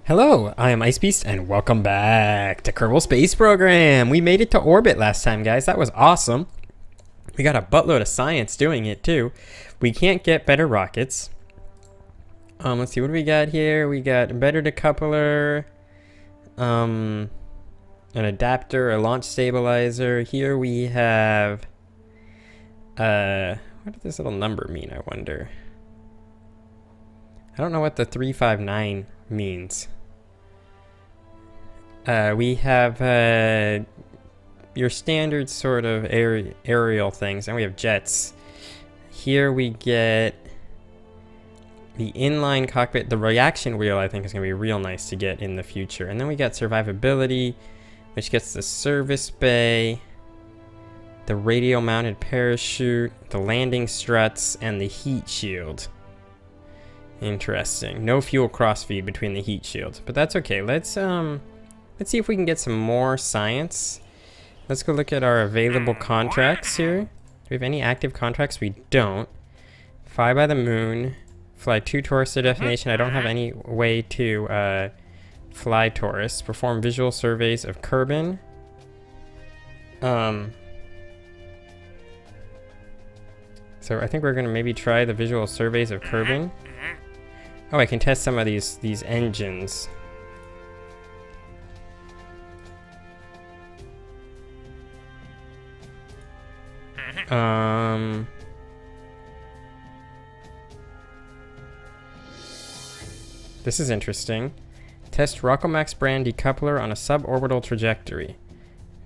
Hello, I am IceBeast, and welcome back to Kerbal Space Program. We made it to orbit last time, guys. That was awesome. We got a buttload of science doing it, too. We can't get better rockets. Let's see, what do we got here? We got a better decoupler, an adapter, a launch stabilizer. Here we have, what does this little number mean, I wonder? I don't know what the 359 means. We have your standard sort of aerial things, and we have jets. Here we get the inline cockpit. The reaction wheel, I think, is going to be real nice to get in the future. And then we got survivability, which gets the service bay, the radio mounted parachute, the landing struts, and the heat shield. Interesting. No fuel crossfeed between the heat shields, but that's okay. Let's see if we can get some more science. Let's go look at our available contracts here. Do we have any active contracts? We don't. Fly by the moon. Fly to Taurus to destination. I don't have any way to fly Taurus. Perform visual surveys of Kerbal. So I think we're gonna maybe try the visual surveys of Kerbal. Oh, I can test some of these engines. This is interesting. Test Rockomax brand decoupler on a suborbital trajectory.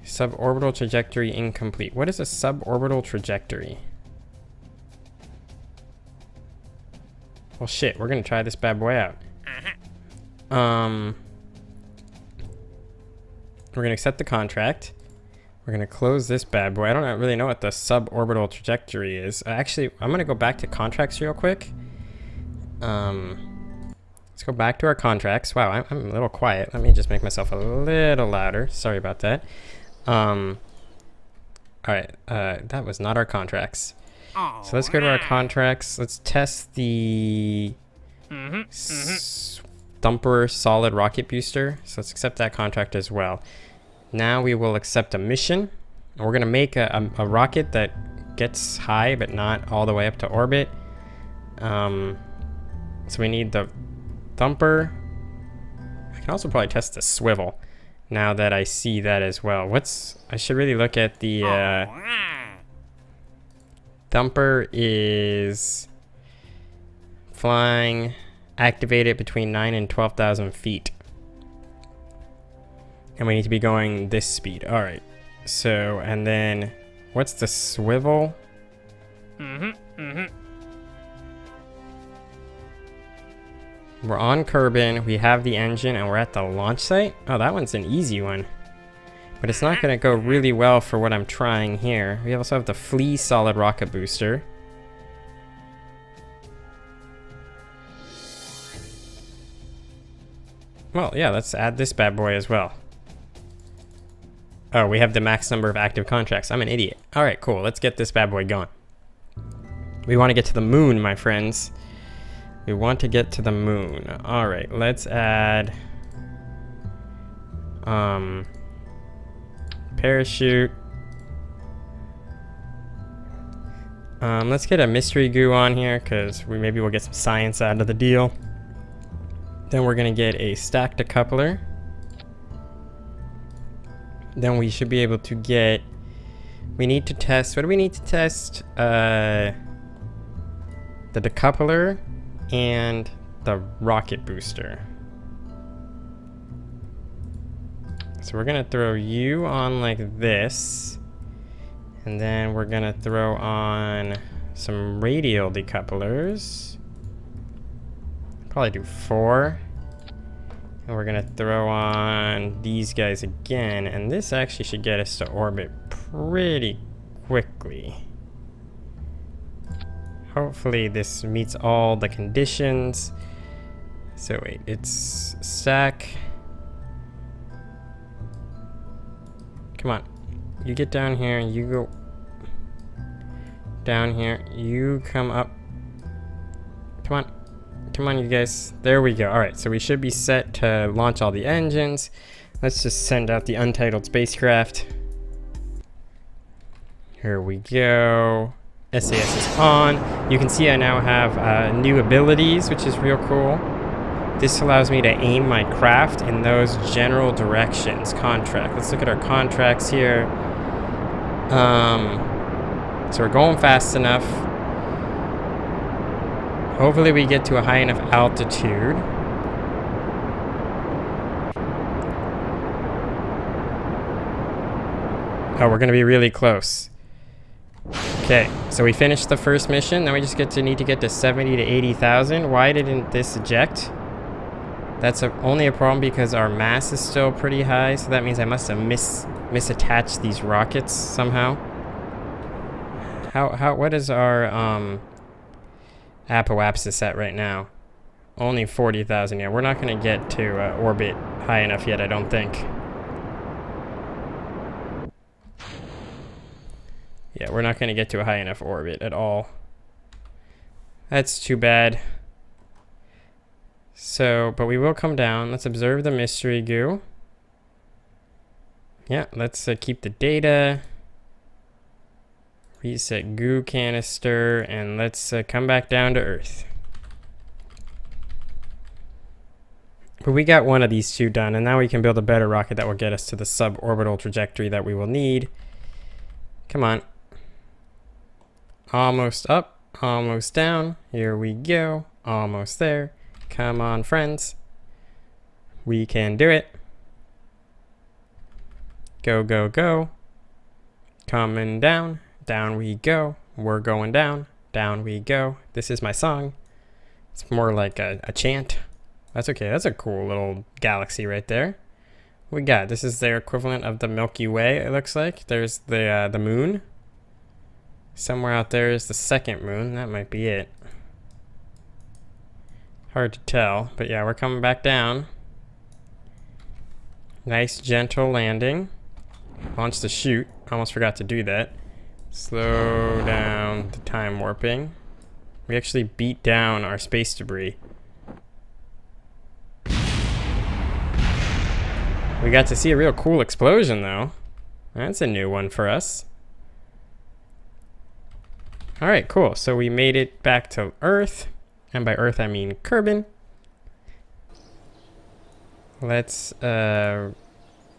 Suborbital trajectory incomplete. What is a suborbital trajectory? Well, shit, we're gonna try this bad boy out. We're gonna accept the contract. We're gonna close this bad boy. I don't really know what the suborbital trajectory is. Actually, I'm gonna go back to contracts real quick. Let's go back to our contracts. Wow, I'm a little quiet. Let me just make myself a little louder. Sorry about that. All right, that was not our contracts. So let's go to our contracts. Let's test the Thumper solid rocket booster. So let's accept that contract as well. Now we will accept a mission. And we're gonna make a rocket that gets high, but not all the way up to orbit. So we need the Thumper. I can also probably test the swivel now that I see that as well. I should really look at the Thumper is flying activated between 9 and 12,000 feet. And we need to be going this speed. All right. So, and then what's the swivel? We're on Kerbal, we have the engine, and we're at the launch site. Oh, that one's an easy one. But it's not going to go really well for what I'm trying here. We also have the Flea solid rocket booster. Well, yeah, let's add this bad boy as well. Oh, we have the max number of active contracts. I'm an idiot. All right, cool. Let's get this bad boy going. We want to get to the moon, my friends. We want to get to the moon. All right, let's add parachute. Let's get a mystery goo on here because maybe we'll get some science out of the deal. Then we're gonna get a stack decoupler. Then we should be able to get. We need to test. What do we need to test? The decoupler and the rocket booster. So we're gonna throw you on like this, and then we're gonna throw on some radial decouplers. Probably do 4. And we're gonna throw on these guys again, and this actually should get us to orbit pretty quickly. Hopefully this meets all the conditions. So wait, it's stack. Come on, you get down here, you go down here, you come up. Come on, Come on, you guys. There we go. All right, so we should be set to launch all the engines. Let's just send out the untitled spacecraft. Here we go. SAS is on. You can see I now have new abilities, which is real cool. This allows me to aim my craft in those general directions. Contract. Let's look at our contracts here. So we're going fast enough. Hopefully we get to a high enough altitude. Oh, we're gonna be really close. Okay, so we finished the first mission. Now we just need to get to 70 to 80,000. Why didn't this eject? That's only a problem because our mass is still pretty high, so that means I must have misattached these rockets somehow. What is our apoapsis at right now? Only 40,000. Yeah, we're not going to get to orbit high enough yet, I don't think. Yeah, we're not going to get to a high enough orbit at all. That's too bad. So, but we will come down. Let's observe the mystery goo. Yeah, let's keep the data. Reset goo canister, and let's come back down to Earth. But we got one of these two done, and now we can build a better rocket that will get us to the suborbital trajectory that we will need. Come on. Almost up, almost down. Here we go. Almost there. Come on, friends. We can do it. Go, go, go. Coming down. Down we go. We're going down. Down we go. This is my song. It's more like a chant. That's okay. That's a cool little galaxy right there. What we got? This is their equivalent of the Milky Way, it looks like. There's the moon. Somewhere out there is the second moon. That might be it. Hard to tell, but yeah, we're coming back down. Nice, gentle landing. Launch the chute. Almost forgot to do that. Slow down the time warping. We actually beat down our space debris. We got to see a real cool explosion, though. That's a new one for us. All right, cool. So we made it back to Earth. And by Earth, I mean Kerbal. Let's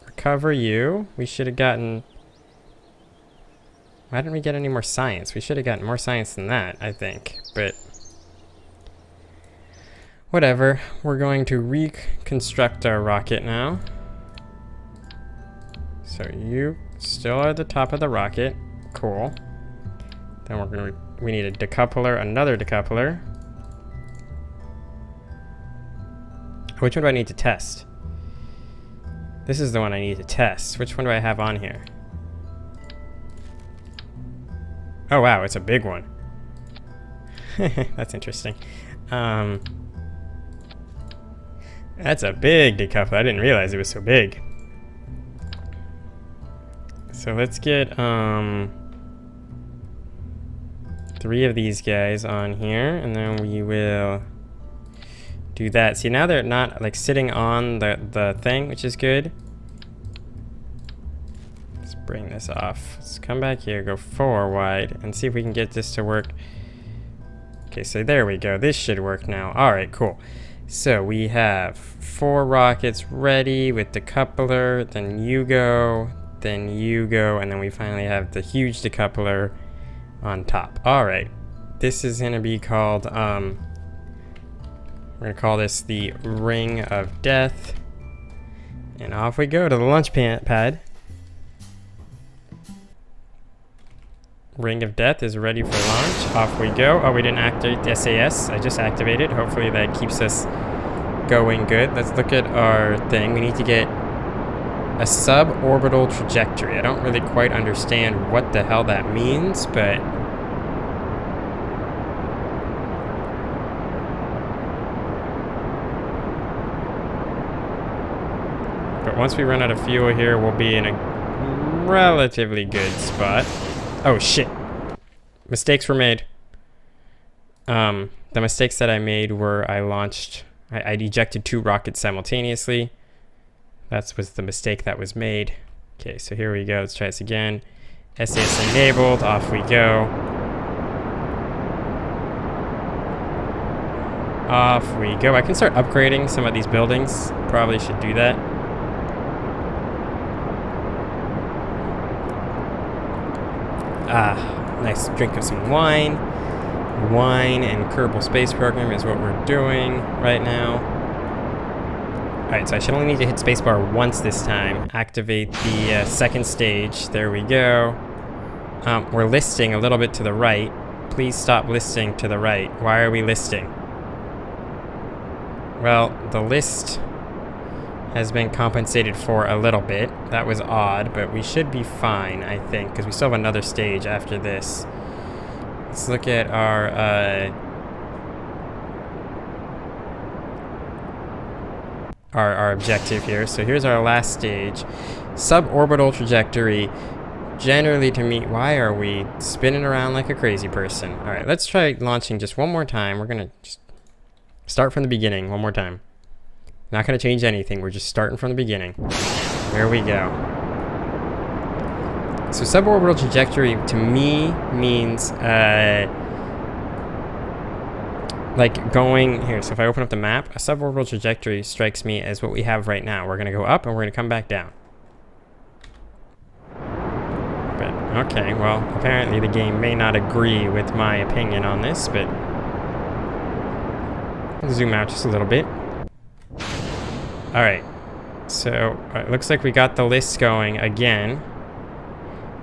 recover you. We should have gotten... Why didn't we get any more science? We should have gotten more science than that, I think. But whatever. We're going to reconstruct our rocket now. So you still are at the top of the rocket. Cool. Then we need a decoupler, another decoupler. Which one do I need to test? This is the one I need to test. Which one do I have on here? Oh wow, it's a big one. That's interesting. That's a big decoupler. I didn't realize it was so big. So let's get 3 of these guys on here, and then we will do that. See, now they're not like sitting on the thing, which is good. Let's bring this off. Let's come back here, go 4 wide, and see if we can get this to work. Okay, so there we go. This should work now. All right, cool. So we have 4 rockets ready with the decoupler, then you go, and then we finally have the huge decoupler on top. All right, this is gonna be called we're gonna call this the Ring of Death. And off we go to the launch pad. Ring of Death is ready for launch. Off we go. Oh, we didn't activate the SAS. I just activated. Hopefully that keeps us going good. Let's look at our thing. We need to get a suborbital trajectory. I don't really quite understand what the hell that means, but once we run out of fuel here, we'll be in a relatively good spot. Oh shit. Mistakes were made. the mistakes that I made were I ejected 2 rockets simultaneously. That was the mistake that was made. Okay, so here we go. Let's try this again. SAS enabled. Off we go. Off we go. I can start upgrading some of these buildings. Probably should do that. Nice drink of some wine. Wine and Kerbal Space Program is what we're doing right now. Alright, so I should only need to hit spacebar once this time. Activate the second stage. There we go. We're listing a little bit to the right. Please stop listing to the right. Why are we listing? Well, the list has been compensated for a little bit. That was odd, but we should be fine, I think, because we still have another stage after this. Let's look at our objective here. So here's our last stage. Suborbital trajectory. Generally to meet... Why are we spinning around like a crazy person? Alright, let's try launching just one more time. We're going to just start from the beginning one more time. Not going to change anything. We're just starting from the beginning. There we go. So suborbital trajectory to me means like going here. So if I open up the map, a suborbital trajectory strikes me as what we have right now. We're going to go up and we're going to come back down. But okay, well, apparently the game may not agree with my opinion on this, but I'll zoom out just a little bit. Alright, so it looks like we got the list going again.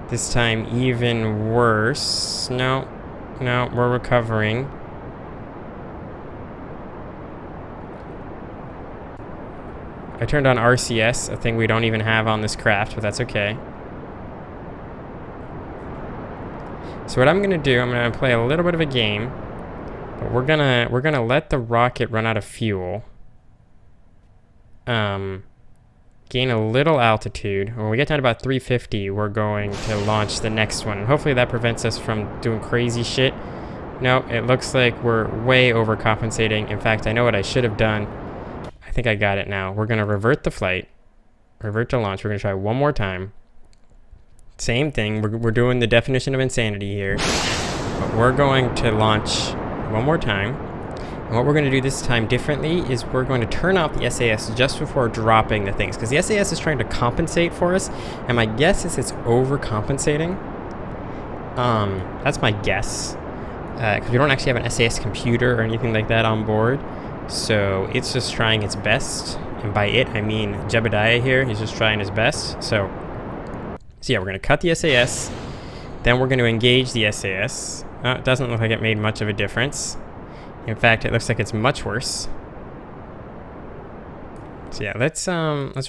This time even worse. No, we're recovering. I turned on RCS, a thing we don't even have on this craft, but that's okay. So what I'm gonna do, I'm gonna play a little bit of a game, but we're gonna let the rocket run out of fuel. Gain a little altitude. When we get down to about 350, we're going to launch the next one. And hopefully that prevents us from doing crazy shit. No, it looks like we're way overcompensating. In fact, I know what I should have done. I think I got it now. We're going to revert the flight. Revert to launch. We're going to try one more time. Same thing. We're doing the definition of insanity here. But we're going to launch one more time. And what we're going to do this time differently is we're going to turn off the SAS just before dropping the things. Because the SAS is trying to compensate for us. And my guess is it's overcompensating. That's my guess. Because we don't actually have an SAS computer or anything like that on board. So it's just trying its best. And by it, I mean Jebediah here. He's just trying his best. So yeah, we're going to cut the SAS. Then we're going to engage the SAS. It doesn't look like it made much of a difference. In fact, it looks like it's much worse. So yeah, let's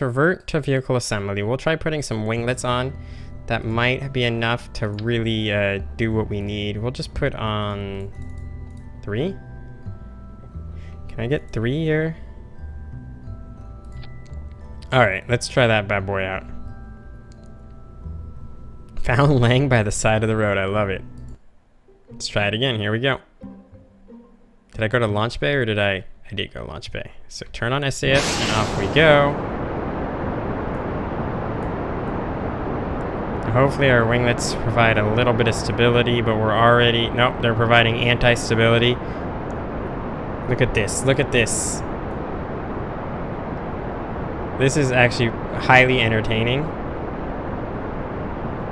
revert to vehicle assembly. We'll try putting some winglets on. That might be enough to really do what we need. We'll just put on 3. Can I get 3 here? Alright, let's try that bad boy out. Found laying by the side of the road. I love it. Let's try it again. Here we go. Did I go to launch bay or did I did go launch bay. So turn on SAS and off we go. Hopefully our winglets provide a little bit of stability, but we're already... Nope, they're providing anti-stability. Look at this. Look at this. This is actually highly entertaining.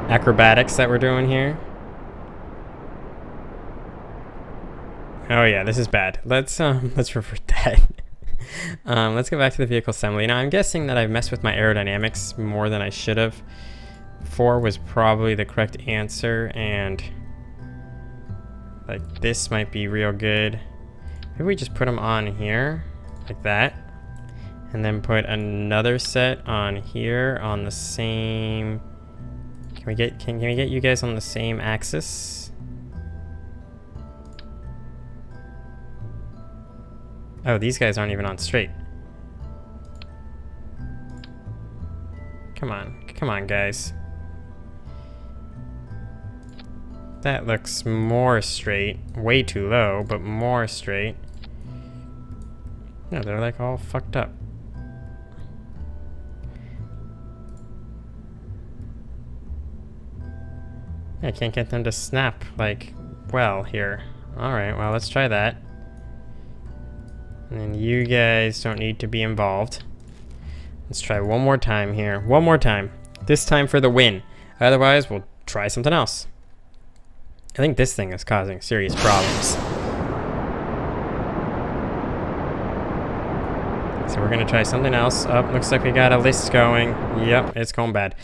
Acrobatics that we're doing here. Oh yeah, this is bad. Let's revert that. Let's go back to the vehicle assembly. Now I'm guessing that I've messed with my aerodynamics more than I should have. 4 was probably the correct answer, and like this might be real good. Maybe we just put them on here like that, and then put another set on here on the same. Can we get you guys on the same axis? Oh, these guys aren't even on straight. Come on, guys. That looks more straight. Way too low, but more straight. No, they're like all fucked up. I can't get them to snap like well here. Alright, well, let's try that. And then you guys don't need to be involved. Let's try one more time here. One more time. This time for the win. Otherwise, we'll try something else. I think this thing is causing serious problems. So we're gonna try something else. Oh, looks like we got a list going. Yep, it's going bad.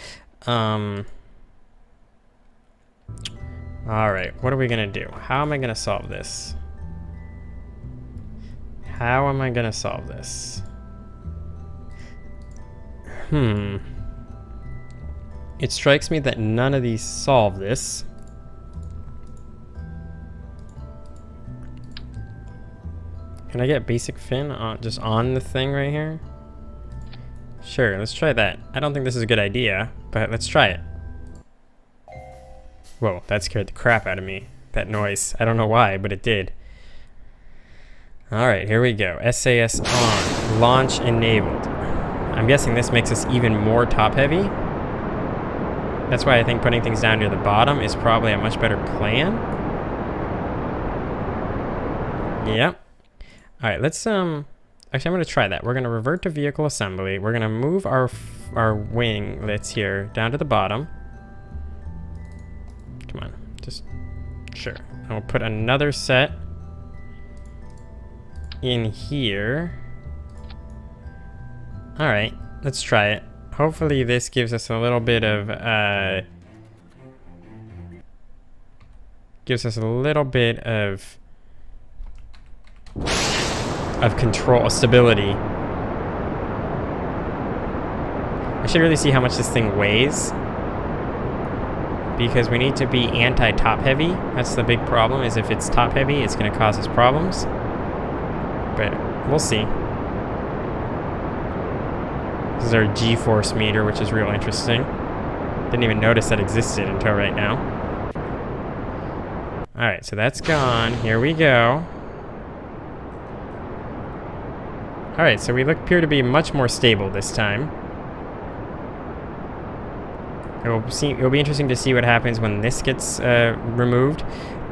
Alright, what are we gonna do? How am I gonna solve this? How am I gonna solve this? It strikes me that none of these solve this. Can I get basic fin on just on the thing right here? Sure, let's try that. I don't think this is a good idea, but let's try it. Whoa, that scared the crap out of me. That noise. I don't know why, but it did. Alright, here we go. SAS on. Launch enabled. I'm guessing this makes us even more top heavy. That's why I think putting things down near the bottom is probably a much better plan. Yep. Alright, let's actually I'm gonna try that. We're gonna revert to vehicle assembly. We're gonna move our winglets here down to the bottom. Come on, just sure. And we'll put another set in here. Alright, let's try it. Hopefully this gives us a little bit of control, stability. I should really see how much this thing weighs, because we need to be anti-top heavy. That's the big problem, is if it's top heavy, it's going to cause us problems. But we'll see. This is our G-force meter, which is real interesting. Didn't even notice that existed until right now. Alright, so that's gone. Here we go. Alright, so we appear to be much more stable this time. It'll be interesting to see what happens when this gets removed,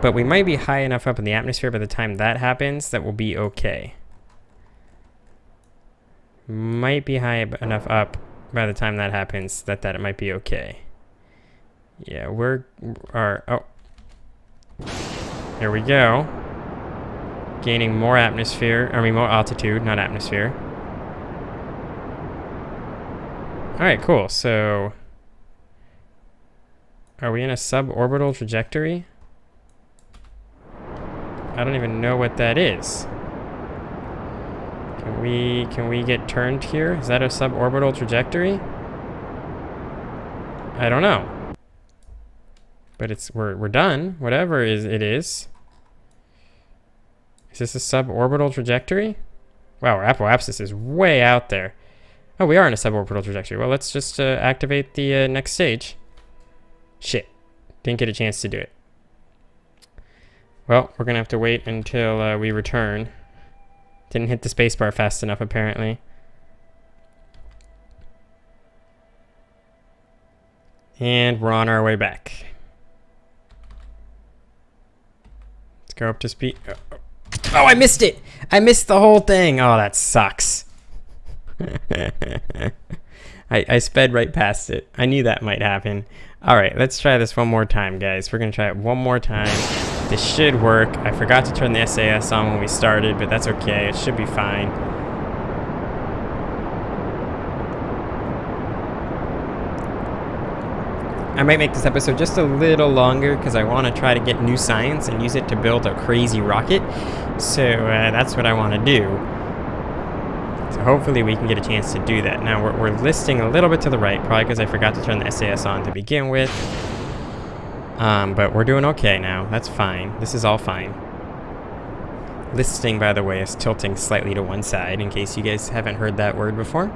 but we might be high enough up in the atmosphere by the time that happens that we'll be okay. Might be high enough up by the time that happens that it might be okay. Yeah, oh. Here we go. Gaining more atmosphere, more altitude, not atmosphere. Alright, cool, so are we in a suborbital trajectory? I don't even know what that is. Can we get turned here? Is that a suborbital trajectory? I don't know. But we're done. Whatever it is. Is this a suborbital trajectory? Wow, our apoapsis is way out there. Oh, we are in a suborbital trajectory. Well, let's just activate the next stage. Shit. Didn't get a chance to do it. Well, we're going to have to wait until we return. Didn't hit the spacebar fast enough, apparently. And we're on our way back. Let's go up to speed. Oh, I missed it! I missed the whole thing! Oh, that sucks. I sped right past it. I knew that might happen. Alright, let's try this one more time, guys. We're going to try it one more time. This should work. I forgot to turn the SAS on when we started, but that's okay. It should be fine. I might make this episode just a little longer because I want to try to get new science and use it to build a crazy rocket. So that's what I want to do. So hopefully we can get a chance to do that. Now we're listing a little bit to the right, probably because I forgot to turn the SAS on to begin with. But we're doing okay now. That's fine. This is all fine. Listing, by the way, is tilting slightly to one side, in case you guys haven't heard that word before.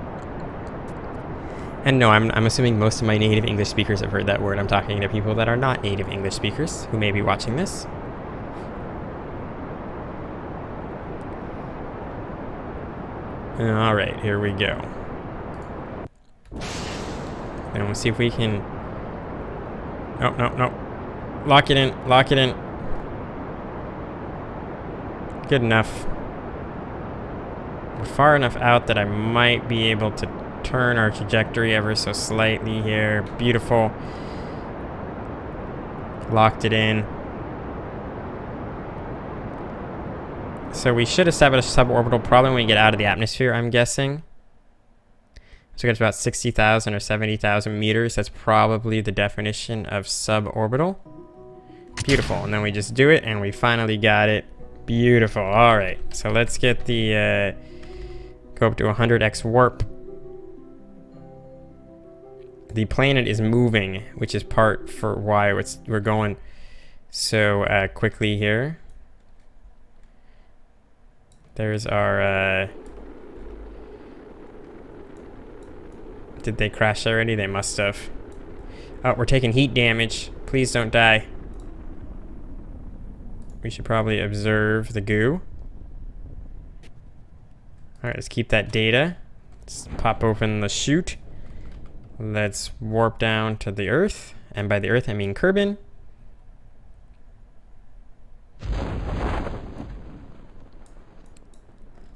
And no, I'm assuming most of my native English speakers have heard that word. I'm talking to people that are not native English speakers who may be watching this. All right, here we go. And we'll see if we can... No, no, no. Lock it in, lock it in. Good enough. We're far enough out that I might be able to turn our trajectory ever so slightly here. Beautiful. Locked it in. So we should establish suborbital probably when we get out of the atmosphere, I'm guessing. So it's about 60,000 or 70,000 meters. That's probably the definition of suborbital. Beautiful. And then we just do it and we finally got it. Beautiful. All right. So let's get the go up to 100x warp. The planet is moving, which is part for why we're going so quickly here. There's our... Did they crash already? They must have. Oh, we're taking heat damage. Please don't die. We should probably observe the goo. Alright, let's keep that data. Let's pop open the chute. Let's warp down to the Earth. And by the Earth, I mean Kerbal.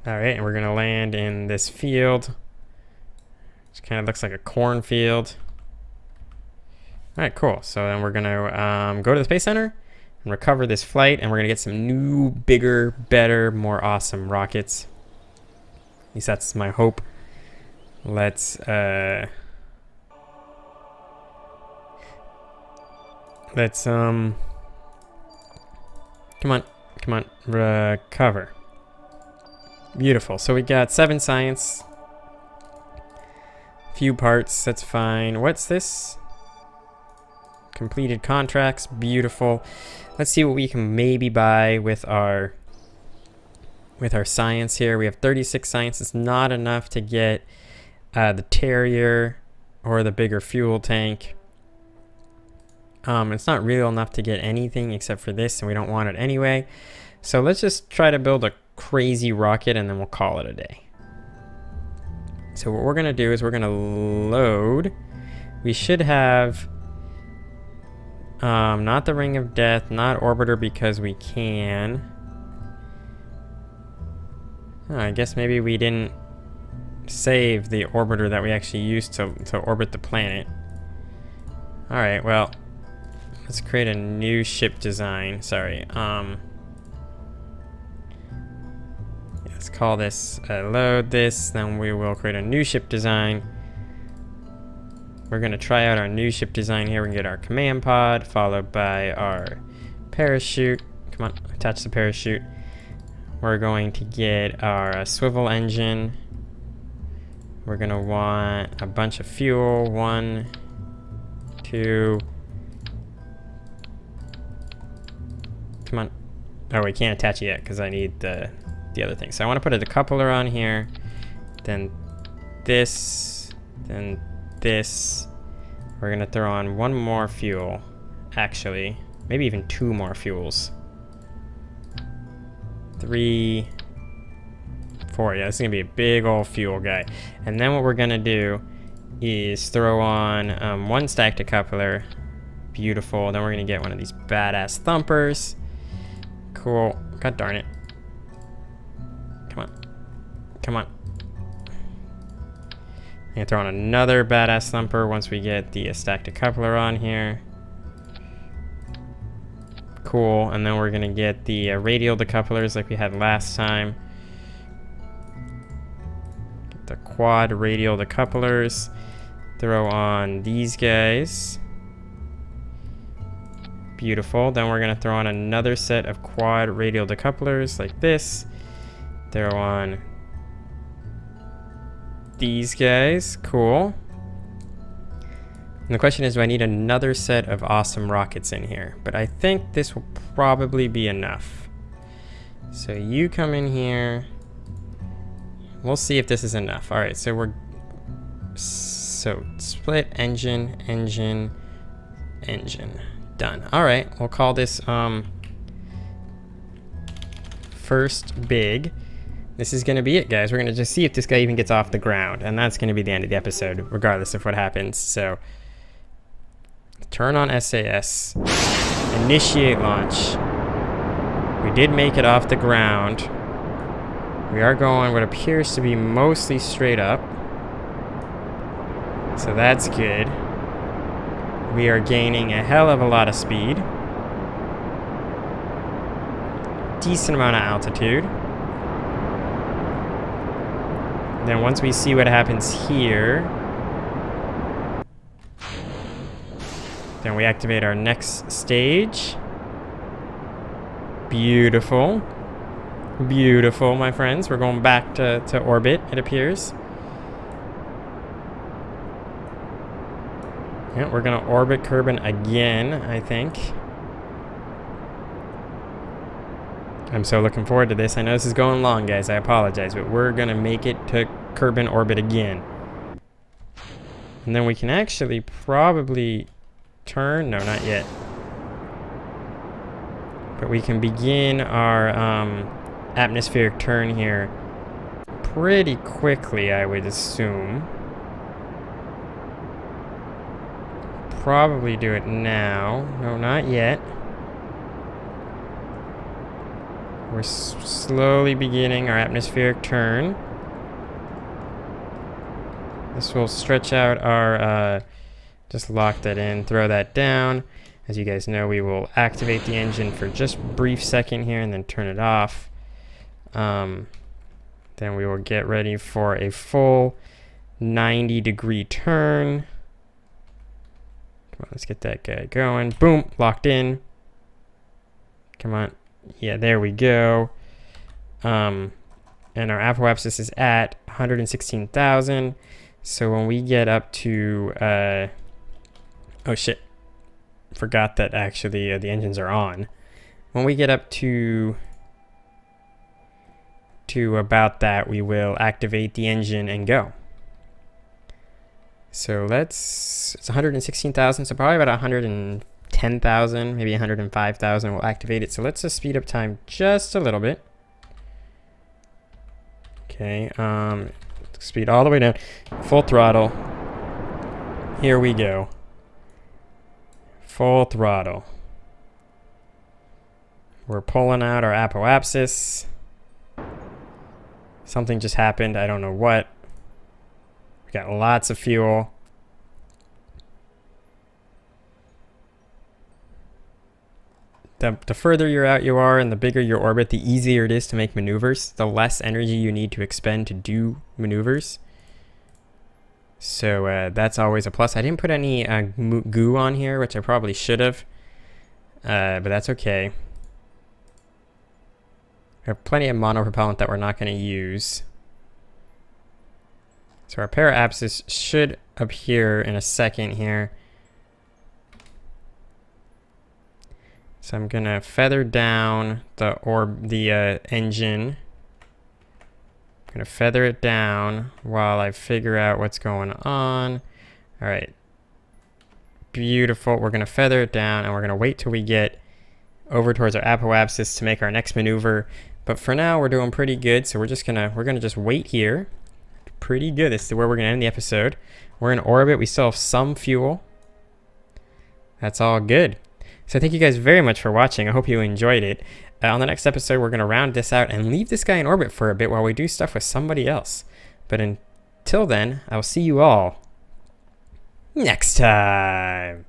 Alright, and we're going to land in this field. Which kind of looks like a cornfield. Alright, cool. So then we're going to go to the Space Center and recover this flight. And we're going to get some new, bigger, better, more awesome rockets. At least that's my hope. Let's... come on, come on, recover. Beautiful. So we got 7 science, few parts. That's fine. What's this? Completed contracts. Beautiful. Let's see what we can maybe buy with our science here. We have 36 science. It's not enough to get the Terrier or the bigger fuel tank. It's not real enough to get anything except for this, and we don't want it anyway. So let's just try to build a crazy rocket, and then we'll call it a day. So what we're going to do is we're going to load. We should have not the Ring of Death, not Orbiter because we can. Oh, I guess maybe we didn't save the Orbiter that we actually used to orbit the planet. Alright, well... Let's create a new ship design. Sorry. Let's call this load this. Then we will create a new ship design. We're going to try out our new ship design here. We can get our command pod followed by our parachute. Come on, attach the parachute. We're going to get our swivel engine. We're going to want a bunch of fuel. 1, 2... Come on. Oh, we can't attach it yet because I need the other thing. So I want to put a decoupler on here. Then this. Then this. We're going to throw on 1 more fuel. Actually. Maybe even 2 more fuels. 3, 4. Yeah, this is going to be a big old fuel guy. And then what we're going to do is throw on 1 stack decoupler. Beautiful. Then we're going to get one of these badass thumpers. Cool. God darn it. Come on. Come on. I'm gonna throw on another badass thumper once we get the stack decoupler on here. Cool. And then we're gonna get the radial decouplers like we had last time. Get the quad radial decouplers. Throw on these guys. Beautiful. Then we're going to throw on another set of quad radial decouplers like this. Throw on these guys. Cool. And the question is, do I need another set of awesome rockets in here? But I think this will probably be enough. So you come in here. We'll see if this is enough. All right, so we're So split, engine, engine, engine. Done. All right, we'll call this first big. This is going to be it, guys. We're going to just see if this guy even gets off the ground, and that's going to be the end of the episode, regardless of what happens. So turn on SAS, initiate launch. We did make it off the ground. We are going what appears to be mostly straight up. So that's good. We are gaining a hell of a lot of speed. Decent amount of altitude. Then once we see what happens here, then we activate our next stage. Beautiful. Beautiful, my friends. We're going back to orbit, it appears. Yeah, we're going to orbit Kerbal again, I think. I'm so looking forward to this. I know this is going long, guys. I apologize, but we're going to make it to Kerbal orbit again. And then we can actually probably turn. No, not yet. But we can begin our atmospheric turn here pretty quickly, I would assume. Probably do it now. No, not yet. We're slowly beginning our atmospheric turn. This will stretch out our, just lock that in, throw that down. As you guys know, we will activate the engine for just a brief second here and then turn it off. Then we will get ready for a full 90-degree turn. Come on, let's get that guy going. Boom, locked in. Come on. Yeah, there we go. And our apoapsis is at 116,000. So when we get up to, oh shit, forgot that actually the engines are on. When we get up to about that, we will activate the engine and go. So it's 116,000, so probably about 110,000, maybe 105,000 will activate it. So let's just speed up time just a little bit. Okay, speed all the way down, full throttle. Here we go. Full throttle. We're pulling out our apoapsis. Something just happened, I don't know what. We got lots of fuel. The further you're out you are and the bigger your orbit, the easier it is to make maneuvers. The less energy you need to expend to do maneuvers. So that's always a plus. I didn't put any goo on here, which I probably should have. But that's okay. We have plenty of monopropellant that we're not going to use. So our para-apsis should appear in a second here. So I'm going to feather down the engine. I'm going to feather it down while I figure out what's going on. All right. Beautiful. We're going to feather it down and we're going to wait till we get over towards our apoapsis to make our next maneuver. But for now, we're doing pretty good. So we're going to just wait here. Pretty good. This is where we're going to end the episode. We're in orbit. We still have some fuel. That's all good. So thank you guys very much for watching. I hope you enjoyed it. On the next episode, we're going to round this out and leave this guy in orbit for a bit while we do stuff with somebody else. But until then, I will see you all next time.